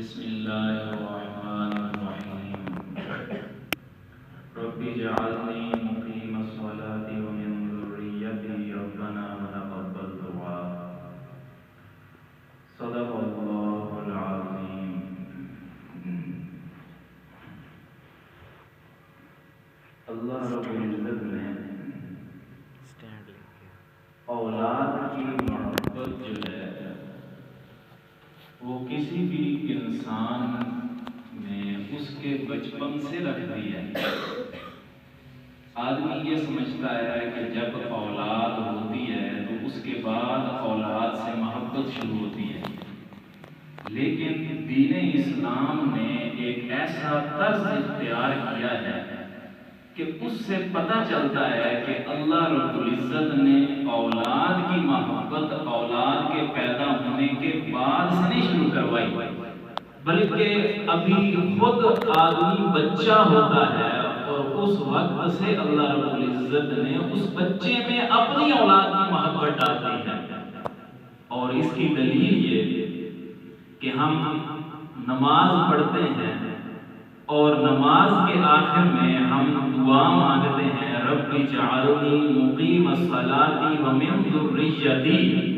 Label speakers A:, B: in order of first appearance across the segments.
A: بسم اللہ الرحمن الرحیم رب اجعلنی مقیم الصلاۃ ومن ذریتی ربنا وتقبل دعاء صدق اللہ العظیم۔ اللہ رب العزت نے اولاد کی محبت جو ہے وہ کسی بھی انسان میں اس کے بچپن سے رکھ دی ہے۔ آدمی یہ سمجھتا ہے کہ جب اولاد ہوتی ہے تو اس کے بعد اولاد سے محبت شروع ہوتی ہے، لیکن دین اسلام نے ایک ایسا طرز اختیار کیا ہے کہ اس سے پتہ چلتا ہے کہ اللہ رب العزت نے اولاد کی محبت اولاد کے پیدا ہونے کے بعد سے نہیں شروع کروائی، بلکہ ابھی خود آدمی بچہ ہوتا ہے اور اس وقت سے اللہ رب العزت نے اس بچے میں اپنی اولاد کی محبت ڈال دی ہے۔ اور اس کی دلیل یہ کہ ہم نماز پڑھتے ہیں اور نماز کے آخر میں ہم دعا مانگتے ہیں رب اجعلنی مقیم الصلاۃ ومن ذریتی۔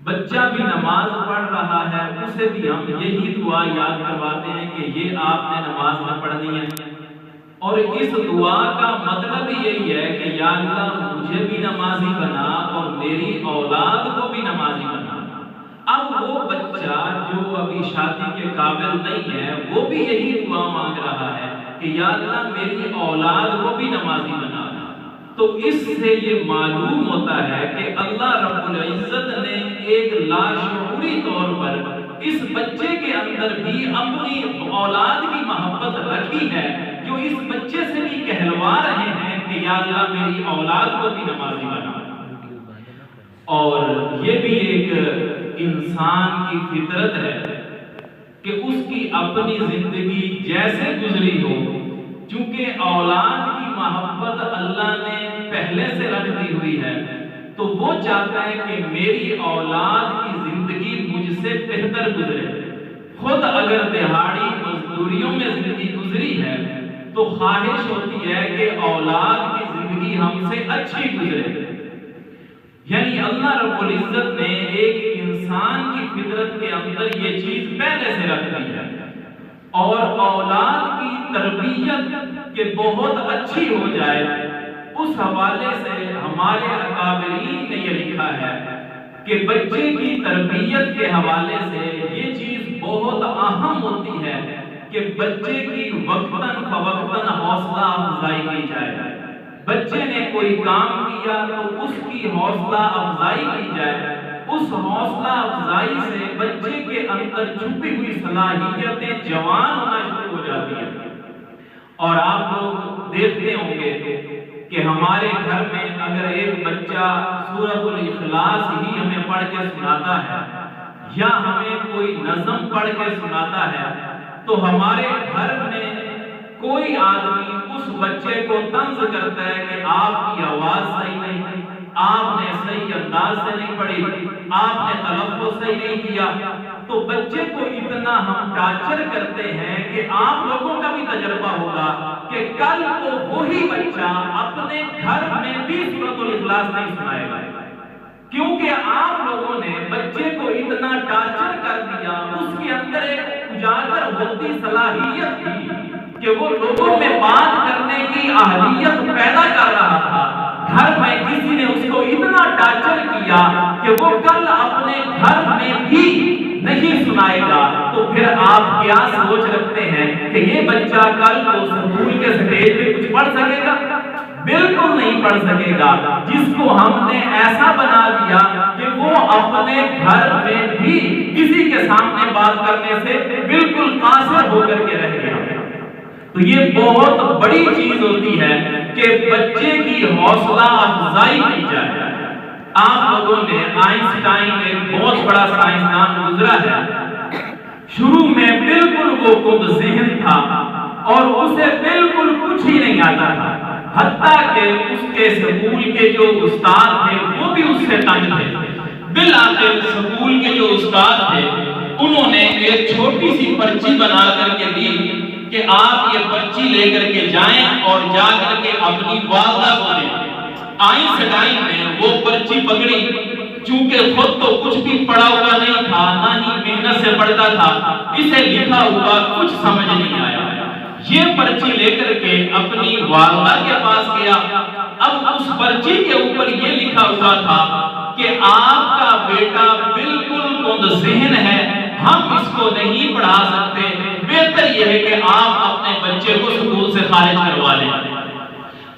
A: بچہ بھی نماز پڑھ رہا ہے، اسے بھی ہم یہی دعا یاد کرواتے ہیں کہ یہ آپ نے نماز میں پڑھنی ہے، اور اس دعا کا مطلب یہی ہے کہ یا اللہ مجھے بھی نمازی بنا اور میری اولاد کو بھی نمازی بنا۔ اب وہ بچہ جو ابھی شادی کے قابل نہیں ہے وہ بھی یہی دعا مانگ رہا ہے کہ یا اللہ میری اولاد کو بھی نمازی بنا۔ تو اس سے یہ معلوم ہوتا ہے کہ اللہ رب العزت نے ایک لاشعوری طور پر اس بچے کے اندر بھی اپنی اولاد کی محبت رکھی ہے، جو اس بچے سے بھی کہلوا رہے ہیں کہ یا اللہ میری اولاد کو بھی نمازی بنا۔ اور یہ بھی ایک انسان کی فطرت ہے کہ اس کی اپنی زندگی جیسے گزری ہو، چونکہ اولاد کی محبت اللہ نے پہلے سے رکھ دی ہوئی ہے، تو وہ چاہتا ہے کہ میری اولاد کی زندگی مجھ سے بہتر گزرے۔ خود اگر دہاڑی مزدوریوں میں زندگی گزری ہے تو خواہش ہوتی ہے کہ اولاد کی زندگی ہم سے اچھی گزرے۔ یعنی اللہ رب العزت نے ایک انسان کی فطرت کے اندر یہ چیز پہلے سے رکھ دی ہے، اور اولاد کی تربیت کہ بہت اچھی ہو جائے، اس حوالے سے ہمارے اکابرین نے یہ لکھا ہے کہ بچے کی تربیت کے حوالے سے یہ چیز بہت اہم ہوتی ہے کہ بچے کی وقتاً فوقتاً حوصلہ افزائی کی جائے۔ بچے نے کوئی کام کیا تو اس کی حوصلہ افزائی کی جائے، اس حوصلہ افزائی سے بچے کے اندر چھپی ہوئی صلاحیتیں جوان ہونا شروع ہو جاتی ہیں۔ اور آپ لوگ دیکھتے ہوں گے کہ ہمارے گھر میں اگر ایک بچہ سورۃ الاخلاص ہی ہمیں پڑھ کے سناتا ہے یا ہمیں کوئی نظم پڑھ کے سناتا ہے تو ہمارے گھر میں کوئی آدمی اس بچے کو طنز کرتا ہے کہ آپ کی آواز صحیح نہیں، آپ نے صحیح انداز سے نہیں پڑھی، آپ نے تلفظ صحیح نہیں کیا۔ تو بچے کو اتنا ہم ٹارچر کرتے ہیں کہ آپ لوگوں کا بھی تجربہ ہوگا کہ کل کو وہی بچہ اپنے گھر میں بھی سورۃ الاخلاص نہیں سنائے گا، کیونکہ آپ لوگوں نے بچے کو اتنا ٹارچر کر دیا۔ اس کے اندر ایک اجاگر ہوتی صلاحیت تھی کہ وہ لوگوں میں بات کرنے کی اہلیت پیدا کر رہا تھا، گھر میں کسی نے اس کو اتنا ٹارچر کیا کہ وہ کل اپنے گھر میں بھی نہیں سنائے گا۔ تو پھر آپ کیا سوچ رکھتے ہیں کہ یہ بچہ کل کو اسکول کے سٹیج پہ کچھ پڑھ سکے گا؟ بالکل نہیں پڑھ سکے گا، جس کو ہم نے ایسا بنا دیا کہ وہ اپنے گھر میں بھی کسی کے سامنے بات کرنے سے بالکل قاصر ہو کر کے رہ گیا۔ تو یہ بہت بڑی چیز ہوتی ہے کہ بچے کی حوصلہ افزائی کی جائے۔ آپ لوگوں نے آئنسٹائن ایک بہت بڑا سائنسدان گزرا ہے، شروع میں بالکل وہ خود ذہن تھا اور اسے بالکل کچھ ہی نہیں آتا تھا، حتیٰ کہ اس کے سکول کے جو استاد تھے وہ بھی اس سے تنگ تھے۔ بالآخر سکول کے جو استاد تھے انہوں نے ایک چھوٹی سی پرچی بنا کر کے دی کہ آپ یہ پرچی لے کر کے جائیں اور جا کر کے اپنی والدہ کو دیں۔ آئنسٹائن نے وہ پرچی پکڑی، چونکہ خود تو کچھ بھی پڑھا ہوا نہیں تھا، نہ ہی محنت سے پڑھتا تھا، اسے لکھا ہوا کچھ سمجھ نہیں آیا۔ یہ پرچی لے کر کے اپنی والدہ کے پاس گیا۔ اب اس پرچی کے اوپر یہ لکھا ہوا تھا کہ آپ کا بیٹا بالکل کند ذہن ہے، ہم اس کو نہیں پڑھا سکتے، بہتر یہ ہے کہ آپ اپنے بچے کو اسکول سے خارج کروا لیں۔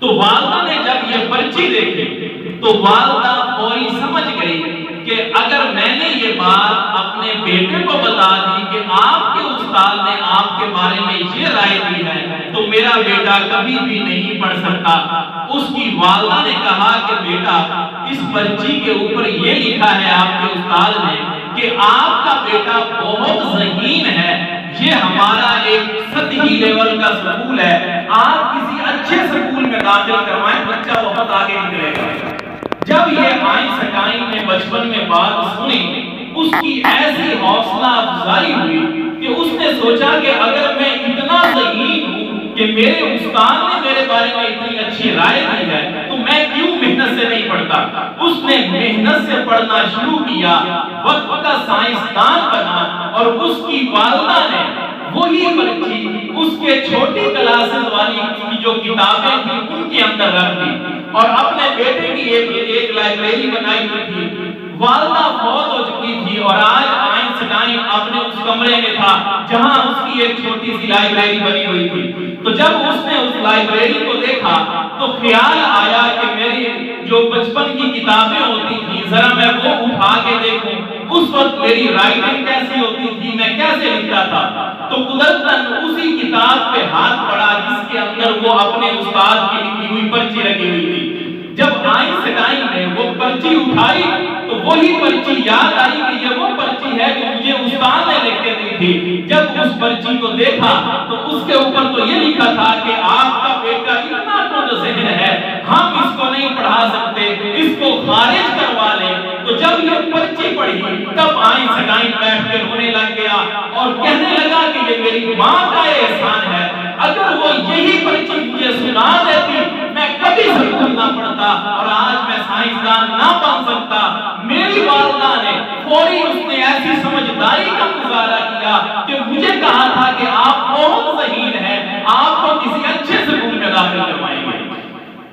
A: تو والدہ نے جب یہ پرچی دیکھی تو والدہ فوری سمجھ گئی کہ اگر میں نے یہ بات اپنے بیٹے کو بتا دی کہ آپ کے استاد نے آپ کے بارے میں یہ رائے دی ہے تو میرا بیٹا کبھی بھی نہیں پڑھ سکتا۔ اس کی والدہ نے کہا کہ بیٹا، اس پرچی کے اوپر یہ لکھا ہے آپ کے استاد نے کہ آپ کا بیٹا بہت ذہین ہے، یہ ہمارا ایک سطحی لیول کا سکول ہے، آپ کسی اچھے سکول میں داخل کروائیں، بچہ بہت آگے نکلے گا۔ جب یہ آئنسٹائن نے بچپن میں بات سنی، اس کی ایسی حوصلہ افزائی ہوئی کہ اس نے سوچا کہ اگر میں اتنا ذہین ہوں کہ میرے استاد نے میرے بارے میں اتنی اچھی رائے دی ہے تو میں کیوں محنت سے نہیں پڑھتا۔ اس نے محنت سے پڑھنا شروع کیا، وقت کا سائنسدان بنا، اور اس کی والدہ نے وہی پرچی اس کے چھوٹی کلاسز والی کی جو کتابیں تھیں ان کے اندر رکھ دی اور اپنے بیٹے کی ایک لائبریری بنائی ہوئی تھی۔ والدہ فوت ہو چکی تھی اور آج آئنسٹائن اپنے اس کمرے میں تھا جہاں اس کی ایک چھوٹی سی لائبریری بنی ہوئی تھی۔ تو جب اس نے اس لائبریری کو دیکھا تو خیال آیا کہ میری جو بچپن کی کتابیں ہوتی تھی ذرا میں وہ اٹھا کے دیکھوں، اس وقت میری رائٹنگ کیسی ہوتی تھی، میں کیسے لکھتا تھا۔ تو قدرتاً اسی کتاب پہ ہاتھ پڑا جس کے اندر وہ اپنے استاد کی لکھی ہوئی پرچی رکھی ہوئی تھی۔ جب آئنسٹائن نے وہ پرچی اٹھائی تو وہی پرچی یاد آئی کہ یہ وہ پرچی ہے جو مجھے استاد نے لکھ کے دی تھی۔ جب اس پرچی کو دیکھا تو اس کے اوپر تو یہ لکھا تھا کہ آپ کا بیٹا اتنا کند ذہن ہے، ہم اس کو نہیں پڑھا سکتے، اس کو خارج کروا لیں۔ تو جب یہ پرچی پڑھی تب آئنسٹائن بیٹھ کے رونے لگ گیا اور کہنے لگا کہ یہ میری ماں کا احسان ہے، اگر وہ یہی پرچی مجھے سنا دیتی میں کبھی سکول نہ پڑھتا اور آج میں سائنسدان نہ بن سکتا۔ میری والدہ نے فوری اس نے ایسی سمجھداری کا مظاہرہ کیا کہ مجھے کہا تھا کہ آپ بہت ذہین ہیں، آپ کو کسی اچھے سکول میں داخل کروائیں گے۔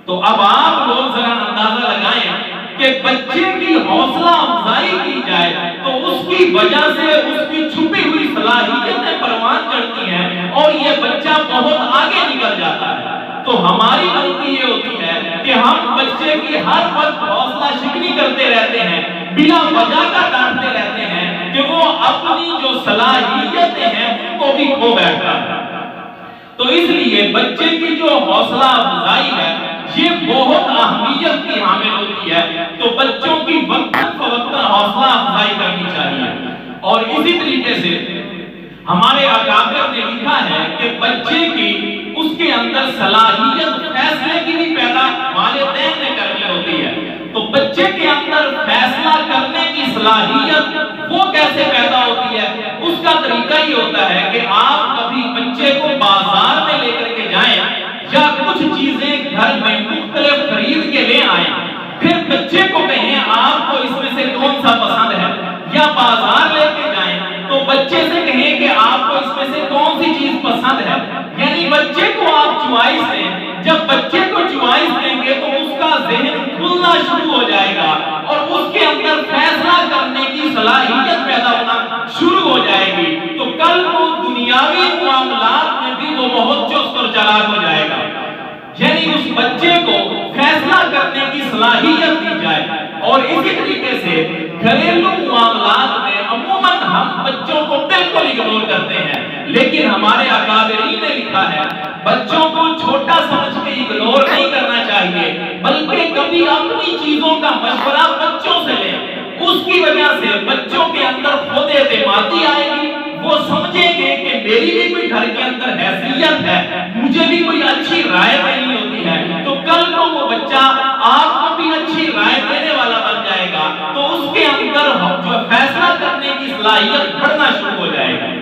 A: تو اب آپ لوگ ذرا اندازہ لگائیں کہ بچے کی حوصلہ افزائی کی جائے تو اس کی وجہ سے اس کی چھپی ہوئی صلاحیتیں پروان چڑھتی ہیں اور یہ بچہ بہت آگے نکل جاتا ہے۔ تو ہماری غلطی یہ ہوتی ہے کہ ہم بچے کی ہر وقت حوصلہ شکنی کرتے رہتے ہیں، بلا وجہ کا ڈانٹتے رہتے ہیں کہ وہ اپنی جو صلاحیتیں ہیں ان کو بھی کھو بیٹھتا ہے۔ تو اس لیے بچے کی جو حوصلہ افزائی ہے یہ بہت اہمیت کی حامل ہوتی ہے، تو بچوں کی وقتاً فوقتاً حوصلہ افزائی کرنی چاہیے۔ اور اسی طریقے سے ہمارے اکابر نے لکھا ہے کہ بچے کی اس کے اندر صلاحیت فیصلے کی بھی پیدا والدین نے کرنی ہوتی ہے۔ تو بچے کے اندر فیصلہ کرنے کی صلاحیت وہ کیسے پیدا ہوتی ہے؟ اس کا طریقہ یہ ہوتا ہے کہ آپ کبھی بچے کو بازار میں لے کر کے جائیں یا کچھ چیزیں گھر میں مختلف خرید کے لے آئیں، پھر بچے کو کہیں آپ کو اس میں سے کون سا پسند ہے، یا بازار لے کے جائیں تو بچے سے کہیں کہ آپ کو اس میں سے کون سی چیز پسند ہے، یعنی بچے کو آپ چوائس دیں۔ جب بچے کو چوائس دیں گے تو اس کا ذہن کھلنا شروع ہو جائے گا اور اس کے اندر فیصلہ کرنے کی صلاحیت پیدا ہونا شروع ہو جائے گی، تو کل کو دنیاوی معاملات میں بھی وہ بہت چست اور چالاک ہو جائے گا۔ یعنی اس بچے کو فیصلہ کرنے کی صلاحیت دی جائے۔ اور اسی طریقے سے گھریلو معاملات میں عموماً ہم بچوں کو بالکل اگنور کرتے ہیں، لیکن ہمارے اکابرین نے لکھا ہے بچوں کو چھوٹا سمجھ کے اگنور نہیں کرنا چاہیے، بلکہ کبھی اپنی چیزوں کا مشورہ بچوں سے لیں۔ اس کی وجہ سے بچوں کے اندر خود اعتمادی آئے گی، وہ سمجھیں گے کہ میری بھی کوئی گھر کے اندر حیثیت ہے، مجھے بھی کوئی اچھی رائے دینی ہوتی ہے، تو کل کو وہ بچہ آپ کو بھی اچھی رائے دینے والا بن جائے جائے گا تو اس کے اندر جو فیصلہ کرنے کی صلاحیت بڑھنا شروع ہو جائے گی۔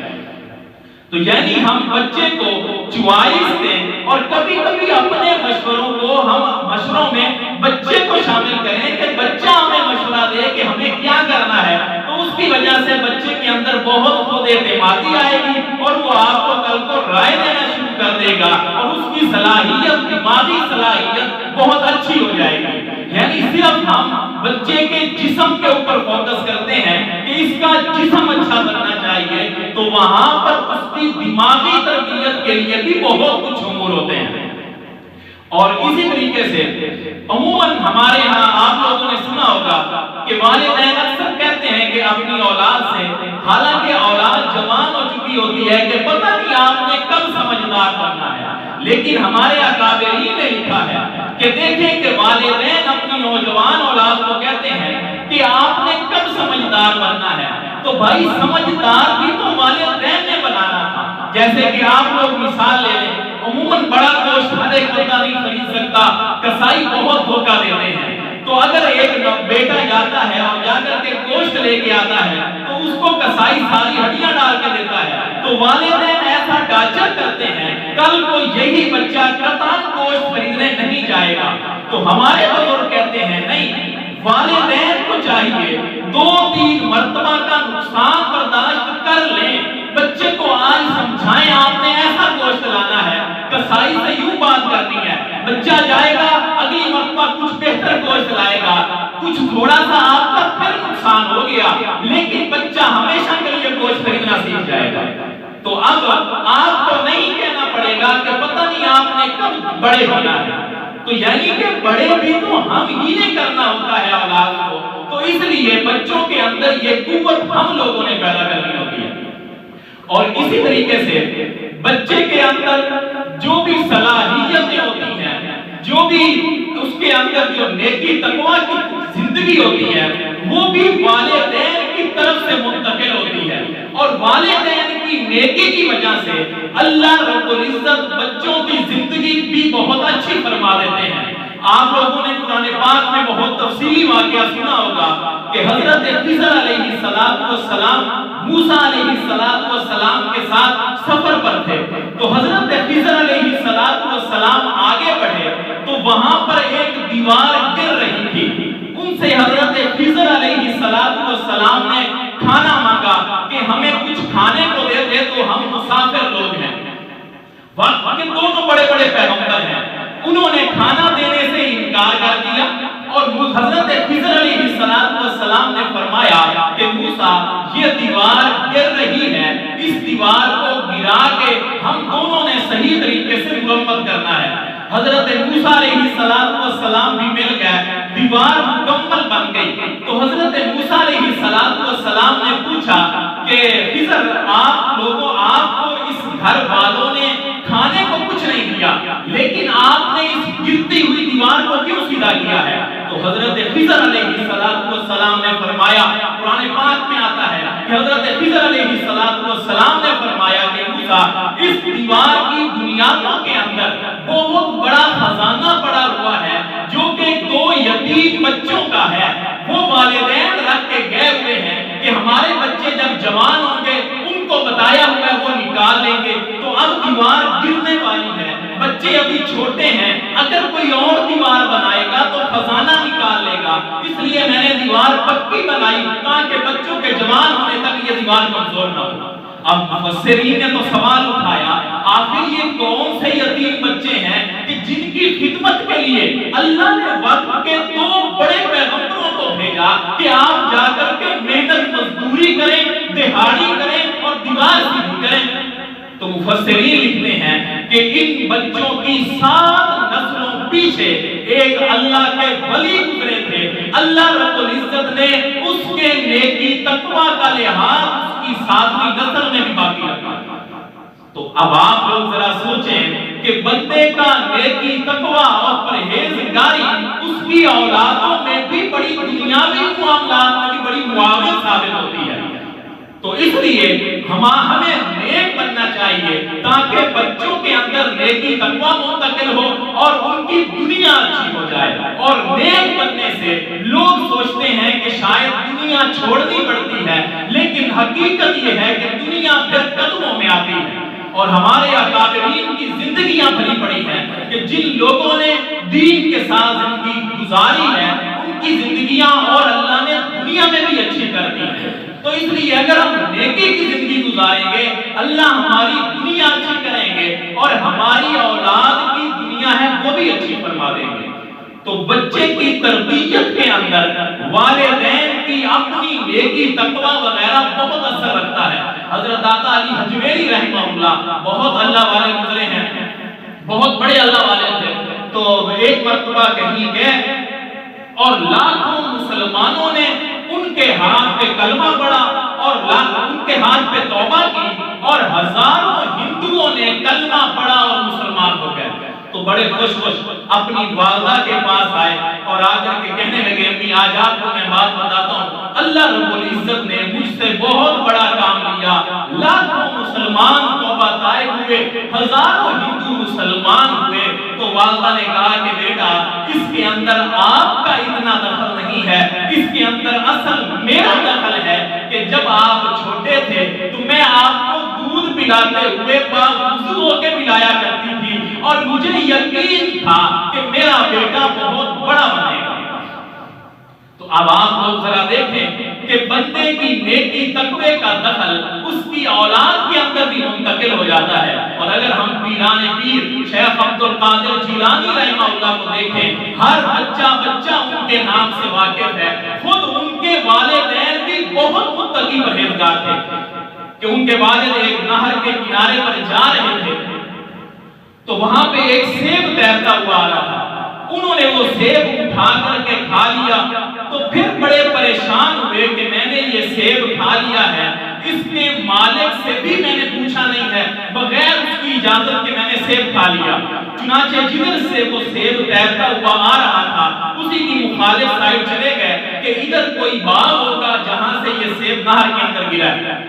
A: تو یعنی ہم بچے کو چوائس دیں اور کبھی کبھی اپنے مشوروں کو ہم مشوروں میں بچے کو شامل کریں کہ بچہ ہمیں مشورہ دے کہ ہمیں کیا کرنا ہے، تو اس کی وجہ سے بچے کے اندر بہت خود اعتمادی آئے گی اور وہ آپ کو کل کو رائے دینا شروع کر دے گا اور اس کی صلاحیت، دماغی صلاحیت بہت اچھی ہو جائے گی۔ یعنی صرف ہم بچے کے جسم کے اوپر فوکس کرتے ہیں کہ اس کا جسم اچھا بننا چاہیے، تو وہاں پر اس کی دماغی تربیت کے لیے بھی بہت کچھ امور ہوتے ہیں۔ اور اسی طریقے سے عموماً ہمارے ہاں آپ لوگوں نے سنا ہوگا کہ والدین اکثر کہتے ہیں کہ اپنی اولاد سے، حالانکہ اولاد جوان ہو چکی ہوتی ہے، کہ پتہ نہیں آپ نے کب سمجھدار بننا ہے، لیکن ہمارے اکابرین نے لکھا ہے کہ دیکھیں کہ والدین اپنی نوجوان اولاد کو کہتے ہیں کہ آپ نے کب سمجھدار بننا ہے، تو بھائی سمجھدار بھی تو والدین نے بنانا تھا۔ جیسے کہ آپ لوگ مثال لے لیں، عموماً بڑا گوشت ہر ایک بندہ نہیں خرید سکتا، کسائی بہت دھوکہ دیتے ہیں، تو اگر ایک بیٹا جاتا ہے اور جا کر کے گوشت لے کے آتا ہے تو اس کو کسائی ساری ہڈیاں ڈال کے دیتا ہے، تو والدین ایسا ڈاچا کرتے ہیں کل کو یہی بچہ قطعاً گوشت خریدنے نہیں جائے گا۔ تو ہمارے بزرگ کہتے ہیں نہیں، والدین کو چاہیے 2-3 مرتبہ کا نقصان برداشت کر لیں، بچے کو آج سمجھائیں آپ نے ایسا گوشت لانا ہے، کسائی سے یوں بات کرنی ہے، بچہ جائے گا اگلی مرتبہ کچھ بہتر گوشت لائے گا، کچھ تھوڑا سا آپ کا پھر نقصان ہو گیا لیکن بچہ ہمیشہ کے لیے گوشت خریدنا سیکھ جائے گا۔ تو اب آپ کو نہیں کہنا پڑے گا کہ پتہ نہیں آپ نے کب بڑے ہونا ہے، تو یعنی کہ بڑے بھی تو ہم ہی نے کرنا ہوتا ہے اولاد کو، تو اس لیے بچوں کے اندر یہ قوت ہم لوگوں نے پیدا کرنی ہوتی ہے۔ اور اسی طریقے سے بچے کے اندر جو بھی صلاحیتیں ہوتی ہیں، جو بھی اس کے اندر جو نیکی تقویٰ کی زندگی ہوتی ہے، وہ بھی والدین کی طرف سے منتقل ہوتی ہے، اور والدین کی نیکی کی وجہ سے اللہ رب العزت بچوں کی زندگی بھی بہت اچھی فرما دیتے ہیں۔ آپ لوگوں نے قرآن پاک میں بہت تفصیلی واقعہ سنا ہوگا کہ حضرت خضر علیہ السلام موسیٰ علیہ السلام کے ساتھ سفر پر تھے، تو حضرت خضر علیہ السلام آگے بڑھے تو وہاں پر ایک دیوار گر رہی تھی، ان سے حضرت خضر علیہ السلام نے کھانا مانگا کہ ہمیں کچھ کھانے کو دے دے، تو ہم مسافر لوگ ہیں، وقت کے دونوں بڑے بڑے پیغمبر ہیں، انہوں نے کھانا دینے سے انکار کر دیا، اور حضرت خضر علیہ السلام نے فرمایا کہ موسیٰ یہ دیوار گر رہی ہے، اس دیوار کو گرا کے ہم دونوں نے صحیح طریقے سے مرمت کرنا ہے۔ حضرت موسیٰ علیہ السلام بھی مل گئے، دیوار مکمل بن گئی، تو حضرت موسیٰ علیہ السلام نے پوچھا کہ خضر آپ کو اس گھر والوں نے کھانے کو کچھ نہیں دیا، لیکن آپ نے اس گرتی ہوئی دیوار کو کیوں سیدھا کیا ہے؟ تو حضرت خضر علیہ السلام نے فرمایا، قرآن پاک میں آتا ہے کہ حضرت خضر علیہ السلام نے فرمایا کہ موسیٰ اس دیوار کی بنیادوں کے اندر بہت بڑا خزانہ پڑا ہوا ہے، جو کہ 2 یتیم بچوں کا ہے، وہ والدین رکھ کے گئے ہوئے ہیں کہ ہمارے بچے جب جوان ہوں گے ان کو بتایا ہوا ہے وہ نکال لیں گے، تو اب دیوار گرنے والی ہے، بچے ابھی چھوٹے ہیں، اگر کوئی اور دیوار بنائے گا تو خزانہ نکال لے گا، اس لیے میں نے دیوار پکی بنائی تاکہ بچوں کے جوان ہونے تک یہ دیوار کمزور نہ ہو۔ اب مفسرین نے تو سوال اٹھایا، آخر یہ کون سے یتیم بچے ہیں کہ جن کی خدمت کے لیے اللہ نے وقت کے 2 بڑے پیغمبروں کو بھیجا کہ آپ جا کر کے محنت مزدوری کریں، دہاڑی کریں اور دیوار سیدھی کریں؟ تو مفسرین لکھتے ہیں کہ ان بچوں کی 7 نسلوں پیچھے ایک اللہ کے ولی گزرے تھے، اللہ رب العزت نے اس کے نیکی تقویٰ کا لحاظ اس کی 7ویں نسل میں بھی باقی رکھا۔ تو اب آپ لوگ ذرا سوچیں کہ بندے کا نیکی تقویٰ اور پرہیزگاری اس کی اولادوں میں بھی بڑی دنیاوی معاملات میں بھی بڑی معاون ثابت ہوتی ہے۔ تو اس لیے ہمیں نیک بننا چاہیے تاکہ بچوں کے اندر نیکی تقویٰ منتقل ہو اور ان کی دنیا اچھی ہو جائے۔ اور نیک بننے سے لوگ سوچتے ہیں کہ شاید دنیا چھوڑنی پڑتی ہے، لیکن حقیقت یہ ہے کہ دنیا پھر قدموں میں آتی ہے۔ اور ہمارے اکابرین کی زندگیاں بھری پڑی ہیں کہ جن لوگوں نے دین کے ساتھ زندگی گزاری ہے ان کی زندگیاں اور اللہ نے دنیا میں بھی اچھی کر دی ہے۔ تو اس لیے اگر ہم نیکی کی زندگی گزاریں گے اللہ ہماری دنیا اچھی کریں گے اور ہماری اولاد کی دنیا ہے وہ بھی اچھی فرما دیں گے۔ تو بچے کی تربیت کے اندر والدین کی اپنی نیکی تقویٰ وغیرہ بہت اثر رکھتا ہے۔ حضرت داتا علی حجویری رحمہ اللہ بہت اللہ والے گزرے ہیں، بہت بڑے اللہ والے تھے۔ تو ایک مرتبہ کہیں گئے اور لاکھوں مسلمانوں نے ان کے ہاتھ پہ کلمہ پڑھا اور ان کے ہاتھ پہ توبہ کی اور ہزاروں ہندوؤں نے کلمہ پڑھا اور مسلمان ہو گئے۔ تو بڑے خوش اپنی والدہ کے پاس آئے اور آ کر کے کہنے لگے امی آج آپ کو میں بات بتاتا ہوں، اللہ رب العزت نے مجھ سے بہت بڑا کام لیا، لاکھوں مسلمان توبہ طائب ہوئے، ہزاروں ہندو مسلمان ہوئے۔ تو والدہ نے کہا کہ بیٹا اس کے اندر آپ کا اتنا دخل نہیں ہے، اس کے اندر اصل میرا دخل ہے کہ جب آپ چھوٹے تھے تو میں آپ کو دودھ پلاتے ہوئے باوضو ہو کے پلایا کرتی تھی اور مجھے یقین تھا کہ میرا بیٹا بہت بڑا بنے گا۔ تو اب آپ لوگ ذرا دیکھیں کہ بندے کی نیکی تقوی کا دخل اس کی اولاد کے اندر بھی منتقل ہو جاتا ہے۔ اور اگر ہم پیران پیر شیخ عبد القادر جیلانی رحمہ اللہ کو دیکھیں، ہر بچہ ان کے نام سے واقف ہے، خود ان کے والدین بھی بہت متقی پرہیزگار تھے کہ ان کے والد ایک نہر کے کنارے پر جا رہے تھے تو وہاں پہ ایک سیب تیرتا ہوا آ رہا تھا، انہوں نے وہ سیب اٹھا کر کے کھا لیا تو پھر بڑے پریشان ہوئے کہ میں نے یہ سیب کھا لیا ہے، اس کے مالک سے بھی میں نے پوچھا نہیں ہے، بغیر اس کی اجازت کے میں نے سیب کھا لیا۔ چنانچہ جدھر سے وہ سیب تیرتا ہوا آ رہا تھا اسی کی مخالف سائڈ چلے گئے کہ ادھر کوئی باغ ہوگا جہاں سے یہ سیب نہر کے اندر گرا ہے۔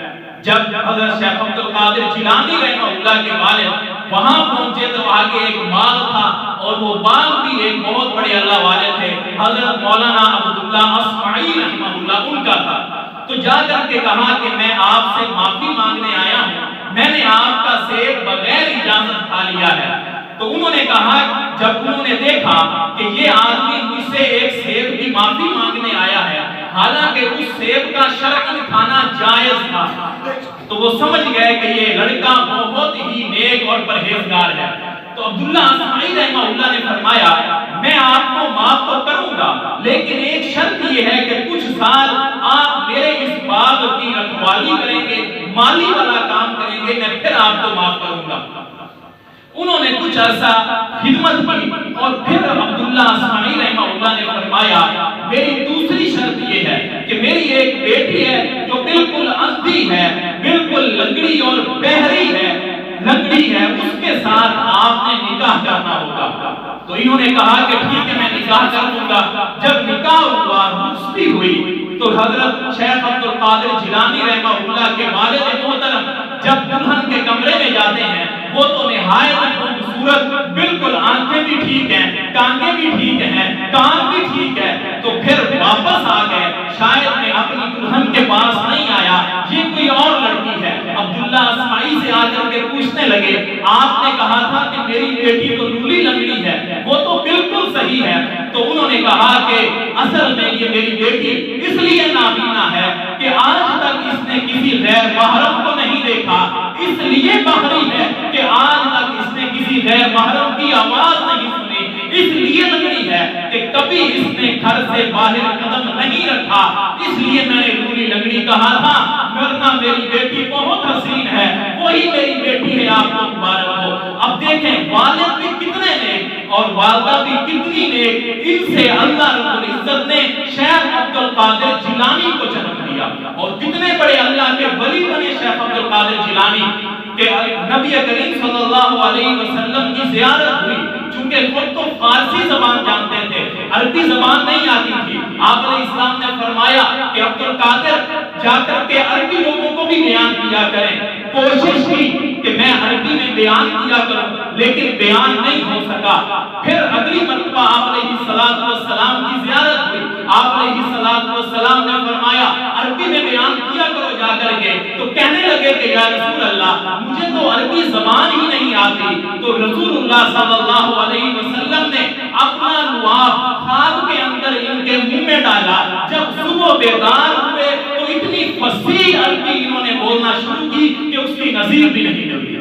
A: جب حضرت شیخ عبد القادر جیلانی رحمہ اللہ کے والد وہاں پہنچے تو آگے ایک باغ تھا اور وہ باغ بھی ایک بہت بڑے اللہ والے تھے، حضرت مولانا عبداللہ اصفعی رحمہ اللہ ان کا تھا۔ تو جا کر کے کہا کہ میں آپ سے معافی مانگنے آیا ہوں، میں نے آپ کا سیب بغیر اجازت کھا لیا ہے۔ تو انہوں نے کہا جب انہوں نے دیکھا کہ یہ آدمی مجھ سے ایک سیب کی معافی مانگنے آیا ہے، حالانکہ اس سیب کا شرعاً کھانا جائز تھا، تو وہ سمجھ گئے کہ یہ لڑکا بہت ہی نیک اور پرہیزگار ہے۔ تو عبداللہ اصفعی رحمہ اللہ نے فرمایا میں آپ کو معاف تو کروں گا لیکن ایک شرط یہ ہے کہ کچھ سال آپ میرے اس باغ کی رکھوالی کریں گے، مالی والا کام کریں گے، میں پھر آپ کو معاف کروں گا۔ انہوں نے کچھ عرصہ خدمت کی اور پھر عبداللہ اصفعی رحمہ اللہ نے فرمایا میری دوسری شرط یہ ہے کہ میری ایک بیٹی ہے جو بالکل اندھی ہے، بالکل لنگڑی اور بہری ہے، اس کے ساتھ آپ نے نکاح کرنا ہوگا۔ تو انہوں نے کہا کہ ٹھیک ہے میں نکاح کر دوں گا۔ جب نکاح ہوا، رخصتی ہوئی تو حضرت شیخ عبد القادر جیلانی رحمہ اللہ کے والد محترم جب دلہن کے کمرے میں جاتے ہیں وہ تو نہایت خوبصورت، بالکل آنکھیں بھی ٹھیک ہیں، ٹانگیں بھی ٹھیک ہیں، کان بھی ٹھیک ہے، تو پھر واپس آ گئے، شاید میں اپنی دلہن کے پاس نہیں آیا، یہ کوئی اور لڑکی ہے۔ عبداللہ اصفعی سے آ کر کے پوچھنے لگے آپ نے کہا تھا کہ میری بیٹی تو لولی لنگڑی ہے، وہ تو بالکل صحیح ہے۔ تو انہوں نے کہا کہ اصل میں یہ میری بیٹی اس لیے نابینا ہے کہ آج تک اس نے کسی غیر محرم کو نہیں دیکھا، اس لیے بہری ہے کہ آج تک اس نے کسی غیر محرم کی آواز نہیں سنی، اس لیے لنگڑی ہے کہ کبھی اس نے گھر سے باہر قدم نہیں رکھا، اس لیے میں نے لولی لنگڑی کہا تھا، ورنہ میری بیٹی بہت حسین ہے، وہی میری بیٹی ہے، آپ کو مبارک ہو۔ اب دیکھیں والد بھی کتنے نیک اور والدہ بھی کتنی نیک، ان سے اللہ رب العزت نے شیخ عبد القادر جیلانی کو جنم دیا اور کتنے بڑے اللہ کے ولی بنے شیخ عبد القادر جیلانی کہ نبی کریم صلی اللہ علیہ وسلم کی زیارت ہوئی، چونکہ خود تو فارسی زبان جانتے تھے، عربی زبان نہیں آتی تھی، آپ علیہ السلام نے فرمایا کہ عبد القادر جا کر کے عربی لوگوں کو بھی بیان کیا کریں، کوشش کی کہ میں عربی میں بیان کیا کروں لیکن بیان نہیں ہو سکا. پھر اگلی مرتبہ آپ علیہ الصلوۃ والسلام کی زیارت ہوئی. آپ علیہ الصلوۃ والسلام نے فرمایا عربی میں بیان کیا کرو جا کر کے. تو کہنے لگے کہ یا رسول اللہ مجھے تو عربی زبان ہی نہیں آتی. تو رسول اللہ صلی اللہ علیہ وسلم نے اپنا لعاب خواب کے اندر ان کے منہ میں ڈالا. جب صبح بیدار ہوئے تو اتنی فصیح عربی انہوں نے بولنا شروع کی کہ اس کی نظیر بھی نہیں ملتی.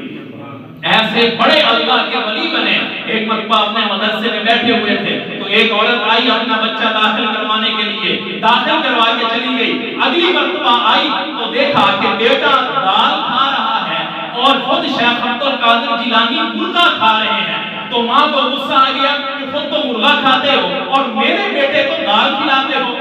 A: ایسے بڑے اللہ کے ولی بنے. ایک مرتبہ اپنے مدرسے میں بیٹھے ہوئے تھے تو ایک عورت آئی اپنا بچہ داخل کروانے کے لیے, داخل کروا کے چلی گئی. اگلی مرتبہ آئی تو دیکھا کہ بیٹا دال کھا رہا ہے اور خود شیخ عبد القادر جیلانی مرغا کھا رہے ہیں. تو ماں کو غصہ آ گیا کہ خود تو مرغا کھاتے ہو اور میرے بیٹے کو دال کھلاتے ہو.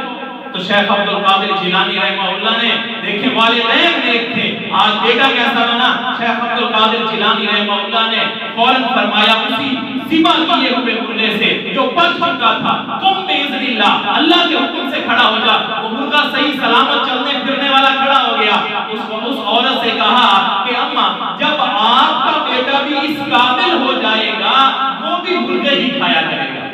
A: تو شیخ عبد القادر جیلانی رحمہ اللہ نے دیکھے والدین نیک تھے, آج بیٹا کیسا بنا. شیخ عبد القادر جیلانی رحمہ اللہ نے فوراً فرمایا اسی ذبح کیے ہوئے مرغے سے جو پک چکا تھا, تم باذن اللہ اللہ کے حکم سے کھڑا ہو جا. وہ مرغا صحیح سلامت چلنے پھرنے والا کھڑا ہو گیا. اس عورت سے کہا کہ اماں جب آپ کا بیٹا بھی اس قابل ہو جائے گا وہ بھی مرغے ہی کھایا کرے گا.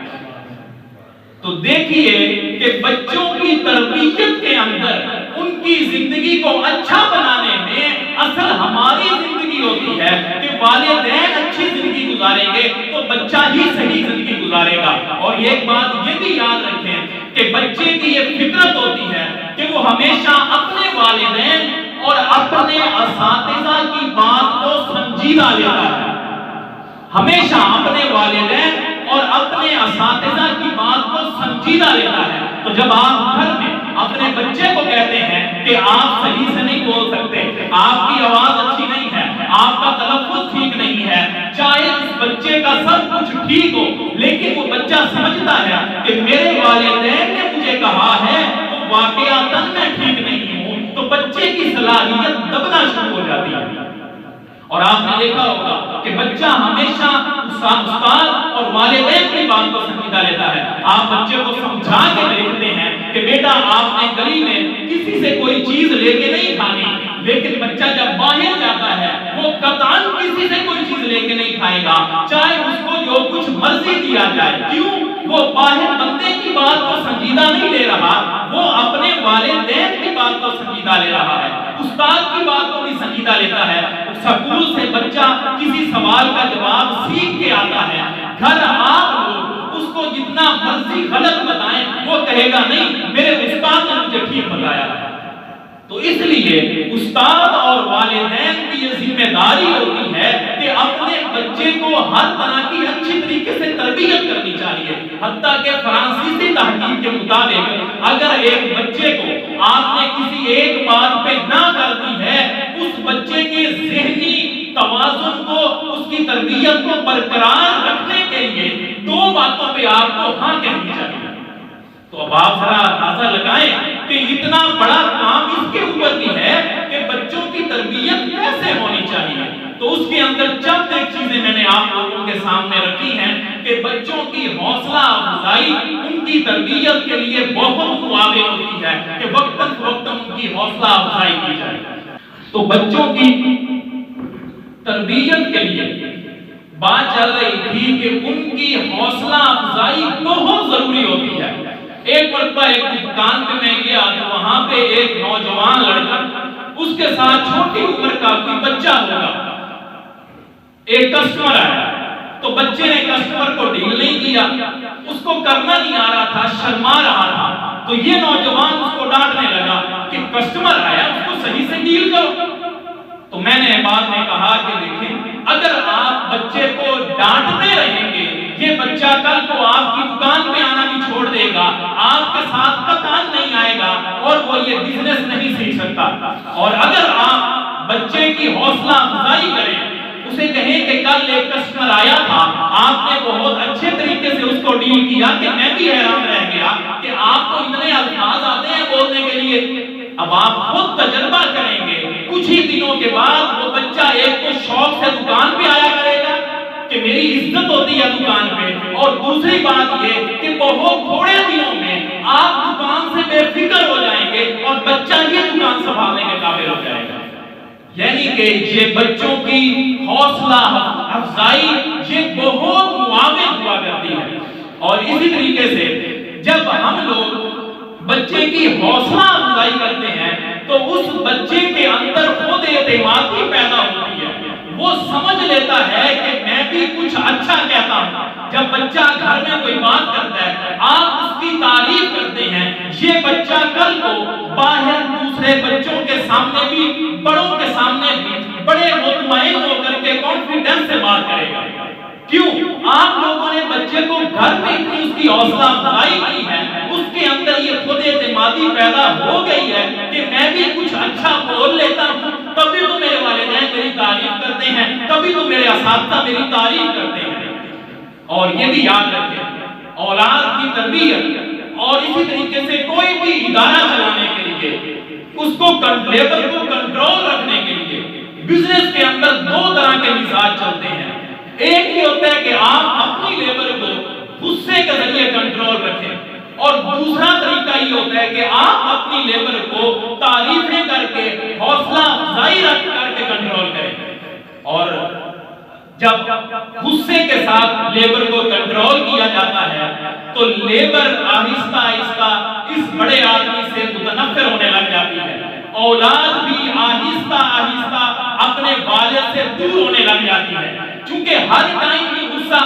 A: تو دیکھیے کہ بچوں کی تربیت کے اندر ان کی زندگی کو اچھا بنانے میں اصل ہماری زندگی ہوتی ہے کہ والدین اچھی زندگی گزاریں گے تو بچہ ہی صحیح زندگی گزارے گا. اور ایک بات یہ بھی یاد رکھیں کہ بچے کی یہ فطرت ہوتی ہے کہ وہ ہمیشہ اپنے والدین اور اپنے اساتذہ کی بات کو سنجیدہ لیتا ہے. ہمیشہ اپنے والدین اور اپنے اساتذہ کی بات کو سنجیدہ لیتا ہے. تو جب آپ گھر میں اپنے بچے کو کہتے ہیں کہ آپ صحیح سے نہیں بول سکتے, آپ کی آواز اچھی نہیں ہے, آپ کا تلفظ ٹھیک نہیں ہے, چاہے اس بچے کا سب کچھ ٹھیک ہو لیکن وہ بچہ سمجھتا ہے کہ میرے والدین نے مجھے کہا ہے وہ واقعاتاً میں ٹھیک نہیں ہوں, تو بچے کی صلاحیت دبنا شروع ہو جاتی ہے. اور آپ نے دیکھا ہوگا کہ بچہ ہمیشہ استاد اور والدین کی بات کو سنجیدہ لیتا ہے. آپ بچے کو سمجھا کے دیکھتے ہیں کہ بیٹا آپ نے گلی میں کسی سے کوئی چیز لے کے نہیں کھانی, لیکن بچہ جب باہر جاتا ہے وہ قطعاً کسی سے کوئی چیز لے کے نہیں کھائے گا چاہے اس کو جو کچھ مرضی دیا جائے. کیوں؟ وہ باہر بندے کی بات کو سنجیدہ نہیں لے رہا, وہ اپنے والدین کی بات کو سنجیدہ لے رہا ہے, استاد کی بات کو بھی سنجیدہ لیتا ہے. سکول سے بچہ کسی سوال کا جواب سیکھ کے آتا ہے, گھر آپ لوگ اس کو جتنا مرضی غلط بتائیں وہ کہے گا نہیں میرے استاد نے مجھے ٹھیک بتایا. تو اس لیے استاد اور والدین کی یہ ذمہ داری ہوتی ہے کہ اپنے بچے کو ہر طرح کی اچھی طریقے سے تربیت کرنی چاہیے. حتیٰ کہ فرانسیسی تحقیق کے مطابق اگر ایک بچے کو آپ نے کسی ایک بات پہ نہ کر دی ہے, اس بچے کے ذہنی توازن کو, اس کی تربیت کو برقرار رکھنے کے لیے 2 باتوں پہ آپ کو ہاں کہنی چاہیے. تو اب آپ ذرا اندازہ لگائیں کہ اتنا بڑا کام اس کے اوپر بھی ہے کہ بچوں کی تربیت کیسے ہونی چاہیے. تو اس کے اندر چند ایک چیزیں میں نے آپ لوگوں کے سامنے رکھی ہیں کہ بچوں کی حوصلہ افزائی ان کی تربیت کے لیے بہت معاون ہوتی ہے کہ وقتاً فوقتاً ان کی حوصلہ افزائی کی جائے. تو بچوں کی تربیت کے لیے بات چل رہی تھی کہ ان کی حوصلہ افزائی بہت ضروری ہوتی ہے. ایک مرتبہ ایک دکان پہ میں گیا تو وہاں پہ ایک نوجوان لڑکا, اس کے ساتھ چھوٹی عمر کا کوئی بچہ ہوگا, ایک کسٹمر آیا تو بچے نے کسٹمر کو ڈیل نہیں کیا, اس کو کرنا نہیں آ رہا تھا, شرما رہا تھا. تو یہ نوجوان اس کو ڈانٹنے لگا کہ کسٹمر آیا اس کو صحیح سے ڈیل کرو. تو میں نے بعد میں کہا کہ دیکھیں اگر آپ بچے کو ڈانٹتے رہیں گے یہ بچہ کل کو آپ کی دکان پہ آنا بھی چھوڑ دے گا, آپ کے ساتھ قطعاً نہیں آئے گا اور وہ یہ بزنس نہیں سیکھ سکتا. اور اگر آپ بچے کی حوصلہ افزائی کریں, اسے کہیں کہ کل ایک کسٹمر آیا تھا, آپ نے بہت اچھے طریقے سے اس کو ڈیل کیا کہ میں بھی حیران رہ گیا کہ آپ کو اتنے الفاظ آتے ہیں بولنے کے لیے. اب آپ خود تجربہ کریں گے, کچھ ہی دنوں کے بعد وہ بچہ ایک تو شوق سے دکان پہ آیا کرے گا کہ میری عزت ہوتی ہے دکان پہ, اور دوسری بات یہ کہ بہت تھوڑے دنوں میں آپ دکان سے بے فکر ہو جائیں گے اور بچہ یہ دکان سنبھالنے کے قابل ہو جائے گا. یعنی کہ یہ بچوں کی حوصلہ افزائی یہ بہت معاون ہوا کرتی ہے۔ اور اسی طریقے سے جب ہم لوگ بچے کی حوصلہ افزائی کرتے ہیں تو اس بچے کے اندر خود اعتمادی پیدا ہوتی ہے، وہ سمجھ لیتا ہے کہ میں بھی کچھ اچھا کہتا ہوں۔ جب بچہ گھر میں کوئی بات کرتا ہے آپ اس کی تعریف کرتے ہیں، یہ بچہ کل کو باہر دوسرے بچوں کے سامنے بھی بڑوں کے سامنے بھی بڑے مطمئن ہو کر کے کانفیڈنس سے بات کرے گا۔ کیوں؟ آپ لوگوں نے بچے کو گھر میں اتنی اس کی حوصلہ افزائی کی ہے، اس کے اندر یہ خود اعتمادی پیدا ہو گئی ہے کہ میں بھی کچھ اچھا بول لیتا ہوں، تبھی تو میرے والدین میری تعریف کرتے ہیں، تبھی تو میرے اساتذہ میری تعریف کرتے ہیں۔ اور یہ بھی یاد رکھیں، اولاد کی تربیت اور اسی طریقے سے کوئی بھی ادارہ چلانے کے لیے اس کو لیبر کو کنٹرول رکھنے کے لیے بزنس کے اندر دو طرح کے مزاج چلتے ہیں۔ ایک یہ ہوتا ہے کہ آپ اپنی لیبر کو غصے کے ذریعے کنٹرول رکھیں، اور دوسرا طریقہ یہ ہوتا ہے کہ آپ اپنی لیبر کو تعریفیں کر کے حوصلہ افزائی رکھ کر کے کنٹرول کریں۔ اور جب غصے کے ساتھ لیبر کو کنٹرول کیا جاتا ہے تو لیبر آہستہ آہستہ اس بڑے آدمی سے متنفر ہونے لگ جاتی ہے، اولاد بھی آہستہ آہستہ اپنے والد سے دور ہونے لگ جاتی ہے، چونکہ ہر ٹائم یہ غصہ۔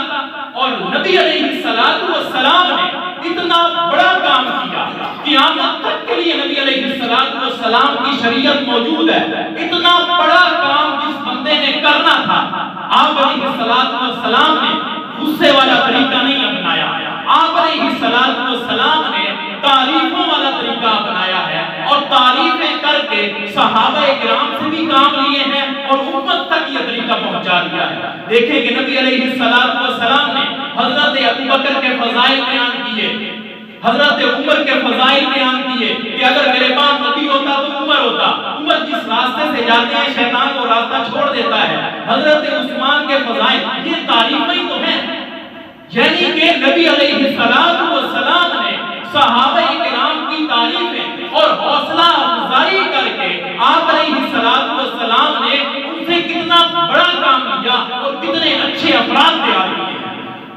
A: اور نبی علیہ السلام نے اتنا بڑا کام کیا، قیامت تک کے لیے نبی علیہ السلام کی شریعت موجود ہے۔ اتنا بڑا کام جس بندے نے کرنا تھا، آپ علیہ السلام نے غصے والا طریقہ نہیں اپنایا، آپ علیہ السلام نے تعریفوں والا طریقہ اپنایا ہے، اور تعریفیں کر کے صحابہ کرام سے بھی کام لیے ہیں اور امت تک یہ طریقہ پہنچا دیا ہے۔ دیکھیں کہ نبی علیہ السلام نے حضرت ابوبکر کے فضائل بیان کیے، حضرت عمر کے فضائل بیان کیے کہ اگر میرے پاس نبی ہوتا تو عمر ہوتا، عمر جس راستے سے جاتے ہیں شیطان وہ راستہ چھوڑ دیتا ہے۔ حضرت عثمان کے فضائل، یہ تعریفیں ہی تو ہیں۔ یعنی کہ نبی علیہ السلام نے صحابہ کرام کی تعریفیں اور حوصلہ افزائی کر کے آپ علیہ السلام نے ان سے کتنا بڑا کام کیا اور کتنے اچھے افراد تیار کیے ہیں۔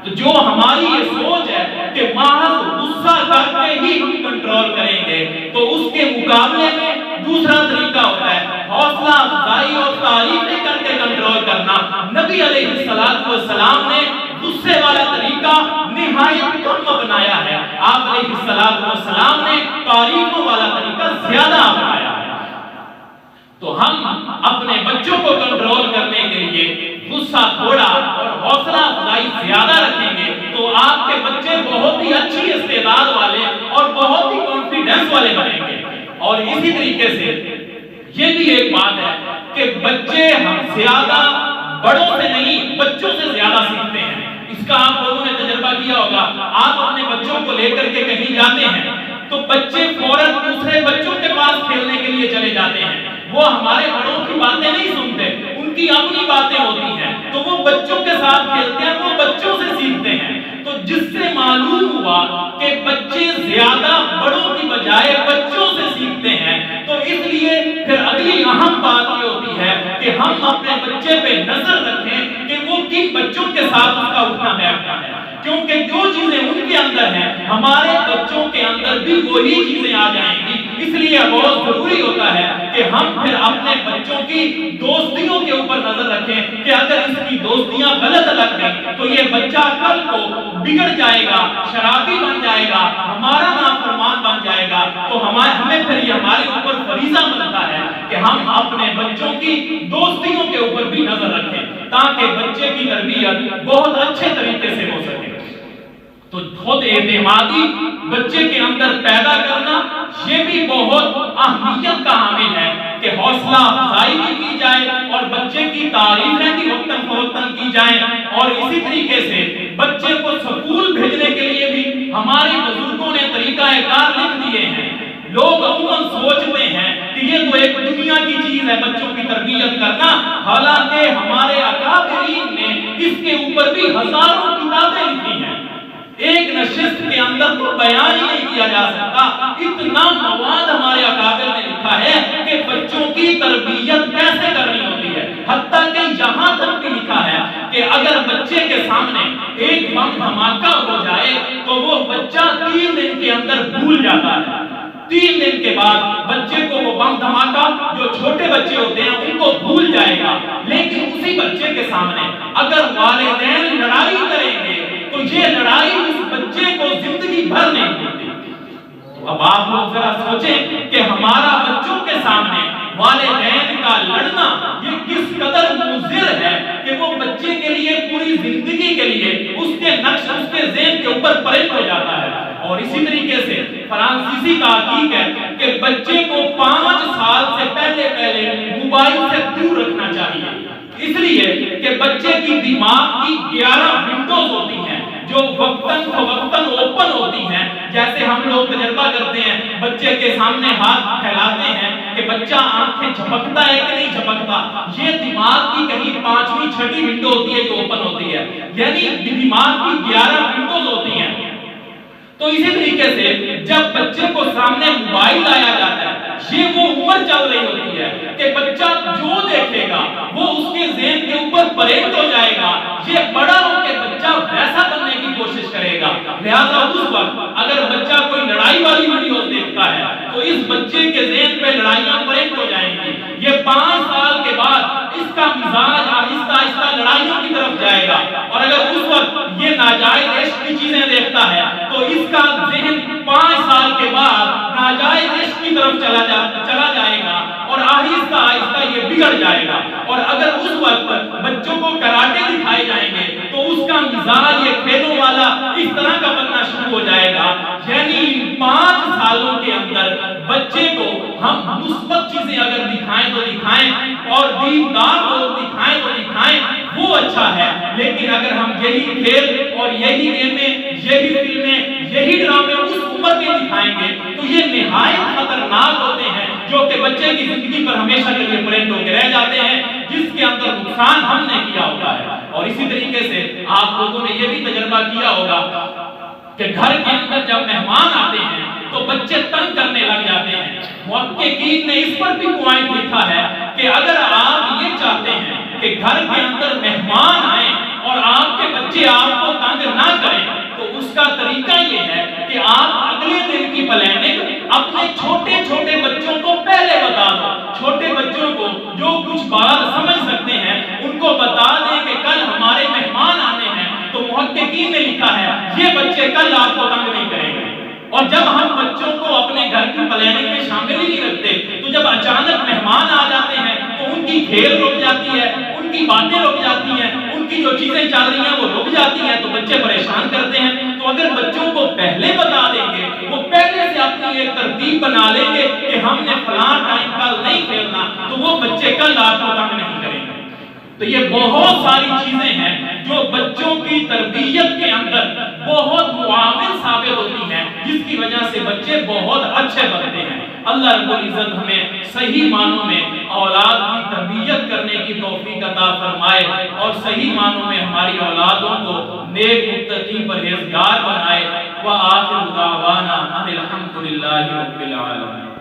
A: تو جو ہماری یہ سوچ ہے کہ محض غصہ کر کے ہی ہم کنٹرول کریں گے، تو اس کے مقابلے میں دوسرا طریقہ ہوتا ہے حوصلہ افزائی اور تعریفیں کر کے کنٹرول کرنا۔ نبی علیہ السلام نے غصے والا طریقہ نہایت کم اپنایا ہے، آپ علیہ السلام نے تعریفوں والا طریقہ زیادہ اپنایا ہے۔ تو ہم اپنے بچوں کو کنٹرول کرنے کے لیے غصہ تھوڑا اور حوصلہ افزائی زیادہ رکھیں گے تو آپ کے بچے بہت ہی اچھی استعداد والے اور بہت ہی کانفیڈنس والے بنیں گے۔ اور اسی طریقے سے یہ بھی ایک بات ہے کہ بچے ہم زیادہ بڑوں سے نہیں بچوں سے زیادہ سیکھتے ہیں۔ اس کا آپ لوگوں نے تجربہ کیا ہوگا، آپ اپنے بچوں کو لے کر کے کہیں جاتے ہیں تو بچے فوراً دوسرے بچوں کے پاس کھیلنے کے لیے چلے جاتے ہیں، وہ ہمارے بڑوں کی باتیں نہیں سنتے، ان کی اپنی باتیں ہوتی ہیں، تو وہ بچوں کے ساتھ کھیلتے ہیں، وہ بچوں سے سیکھتے ہیں۔ تو جس سے معلوم ہوا کہ بچے زیادہ بڑوں کی بجائے بچوں سے سیکھتے ہیں، تو اس لیے پھر اگلی اہم بات یہ ہوتی ہے کہ ہم اپنے بچے پہ نظر رکھیں کہ وہ کن بچوں کے ساتھ اس کا اٹھنا بیٹھنا ہے، کیونکہ جو چیزیں ان کے اندر ہیں ہمارے بچوں کے اندر بھی وہی چیزیں آ جائیں گی۔ اس لیے بہت ضروری ہوتا ہے کہ ہم پھر اپنے بچوں کی دوستیوں کے اوپر نظر رکھیں کہ اگر اس کی دوستیاں غلط لگ گئی تو یہ بچہ کل کو بگڑ جائے گا، شرابی بن جائے گا، ہمارا نافرمان بن جائے گا۔ تو ہمیں پھر یہ ہمارے اوپر فریضہ بنتا ہے کہ ہم اپنے بچوں کی دوستیوں کے اوپر بھی نظر رکھیں تاکہ بچے کی تربیت بہت اچھے طریقے سے ہو سکے۔ تو خود اعتمادی بچے کے اندر پیدا کرنا یہ بھی بہت اہمیت کا حامل ہے کہ حوصلہ افزائی بھی کی جائے اور بچے کی تعریفیں بھی وقتاً فوقتاً کی جائیں۔ اور اسی طریقے سے بچے کو سکول بھیجنے کے لیے بھی ہمارے بزرگوں نے طریقہ کار لکھ دیے ہیں۔ لوگ عموماً سوچتے ہیں کہ یہ تو ایک دنیا کی چیز ہے بچوں کی تربیت کرنا، حالانکہ ہمارے اکابرین نے اس کے اوپر بھی ہزاروں کتابیں لکھی ہیں۔ ایک نشست کے اندر تو بیان ہی نہیں کیا جا سکتا، اتنا مواد ہمارے اکابر نے لکھا ہے کہ بچوں کی تربیت کیسے کرنی کہ اگر بچے کے سامنے ایک بم دھماکہ ہو جائے تو وہ بچہ 3 دن کے اندر بھول جاتا ہے. 3 دن کے بعد بچے کو وہ بم دھماکہ، جو چھوٹے بچے ہوتے ہیں ان کو بھول جائے گا. لیکن اسی بچے کے سامنے اگر والدین لڑائی کریں گے تو یہ لڑائی اس بچے کو زندگی بھر نہیں بھولتی. اب آپ لوگ ذرا سوچیں کہ ہمارا بچوں کے سامنے والدین کا لڑنا یہ کس قدر مضر ہے کہ وہ بچے کے لیے پوری زندگی کے لیے اس کے نقش، اس کے ذہن کے اوپر پرنٹ ہو جاتا ہے. اور اسی طریقے سے فرانسیسی کا حقیق ہے کہ بچے کو 5 سال سے پہلے موبائل سے دور رکھنا چاہیے، اس لیے کہ بچے کی دماغ کی 11 ونڈوز ہوتی ہیں جو وقتاً فوقتاً اوپن ہوتی ہیں. جیسے ہم لوگ تجربہ کرتے ہیں، بچے کے سامنے ہاتھ پھیلاتے ہیں کہ بچہ آنکھیں جھپکتا ہے کہ نہیں جھپکتا. یہ دماغ کی کہیں 5ویں 6ٹھی ونڈو ہوتی ہے جو اوپن ہوتی ہے، یعنی دماغ کی 11 ونڈوز ہوتی ہیں. تو اسی طریقے سے جب بچے کو سامنے موبائل لایا جاتا ہے، یہ وہ عمر چل رہی ہوتی ہے کہ بچہ جو دیکھے گا وہ اس کے ذہن کے اوپر پرنٹ ہو جائے گا. یہ بڑا ہو کے بچہ ویسا بننے کی کوشش کرے گا. لہذا اس وقت اگر بچہ کوئی لڑائی والی ویڈیو دیکھتا ہے تو اس بچے کے ذہن پہ لڑائیاں پرنٹ ہو جائیں گی. یہ 5 سال کے بعد اس کا مزاج آہستہ آہستہ لڑائیوں کی طرف جائے گا. اور اگر اس وقت یہ ناجائز عشق کی چیزیں دیکھتا ہے تو اس کا ذہن 5 سال کے بعد ناجائز عشق کی طرف چلا جائے گا اور آہستہ آہستہ یہ بگڑ جائے گا. اور اگر اس وقت بچوں کو کراٹے دکھائے جائیں گے تو اس کا مزاج یہ کھیلوں والا اس طرح کا بننا شروع ہو جائے گا. یعنی 5 سالوں کے اندر بچے کو ہم مثبت چیزیں اگر دکھائیں تو دکھائیں اور دیندار لوگ دکھائیں تو دکھائیں، وہ اچھا ہے. لیکن اگر ہم یہی کھیل اور یہی گیمیں، یہی فلمیں، یہی ڈرامے اس عمر میں دکھائیں گے تو یہ نہایت خطرناک ہوتے ہیں، جو کہ بچے کی زندگی پر ہمیشہ کے لیے پرنٹ ہو کے رہ جاتے ہیں، جس کے اندر نقصان ہم نے کیا ہوتا ہے. اور اسی طریقے سے آپ لوگوں نے یہ بھی تجربہ کیا ہوگا کہ گھر کے اندر جب مہمان آتے ہیں تو بچے تنگ کرنے لگ جاتے ہیں. محققین نے اس پر بھی پوائنٹ لکھا ہے کہ اگر آپ یہ چاہتے ہیں کہ گھر کے اندر مہمان آئیں اور آپ کے بچے آپ کو تنگ نہ کریں تو اس کا طریقہ یہ ہے کہ آپ اگلے دن کی پلاننگ اپنے چھوٹے چھوٹے بچوں کو پہلے بتا دو. چھوٹے بچوں کو جو کچھ بات سمجھ سکتے ہیں ان کو بتا دیں کہ کل ہمارے مہمان آنے ہیں. تو محققین نے لکھا ہے یہ بچے کل آپ کو تنگ نہیں کریں گے. اور جب ہم بچوں کو اپنے گھر کی پلاننگ میں شامل ہی نہیں رکھتے تو جب اچانک مہمان آ جاتے ہیں تو ان کی کھیل رک جاتی ہے، ان کی باتیں رک جاتی ہیں، ان کی جو چیزیں چل رہی ہیں وہ رک جاتی ہیں، تو بچے پریشان کرتے ہیں. تو اگر بچوں کو پہلے بتا دیں گے، وہ پہلے سے اپنی ایک ترتیب بنا لیں گے کہ ہم نے فلاں ٹائم کل نہیں کھیلنا، تو وہ بچے کل آپ کو تنگ نہیں کریں گے. تو یہ بہت ساری چیزیں ہیں جو بچوں کی تربیت کے اندر بہت معاون ثابت ہوتی ہیں، جس کی وجہ سے بچے بہت اچھے بنتے ہیں. اللہ رب العزت ہمیں صحیح معنوں میں اولاد کی تربیت کرنے کی توفیق عطا فرمائے اور صحیح معنوں میں ہماری اولادوں کو نیک متقی پرہیزگار بنائے. وآخر دعوانا ان الحمد للہ رب العالمین.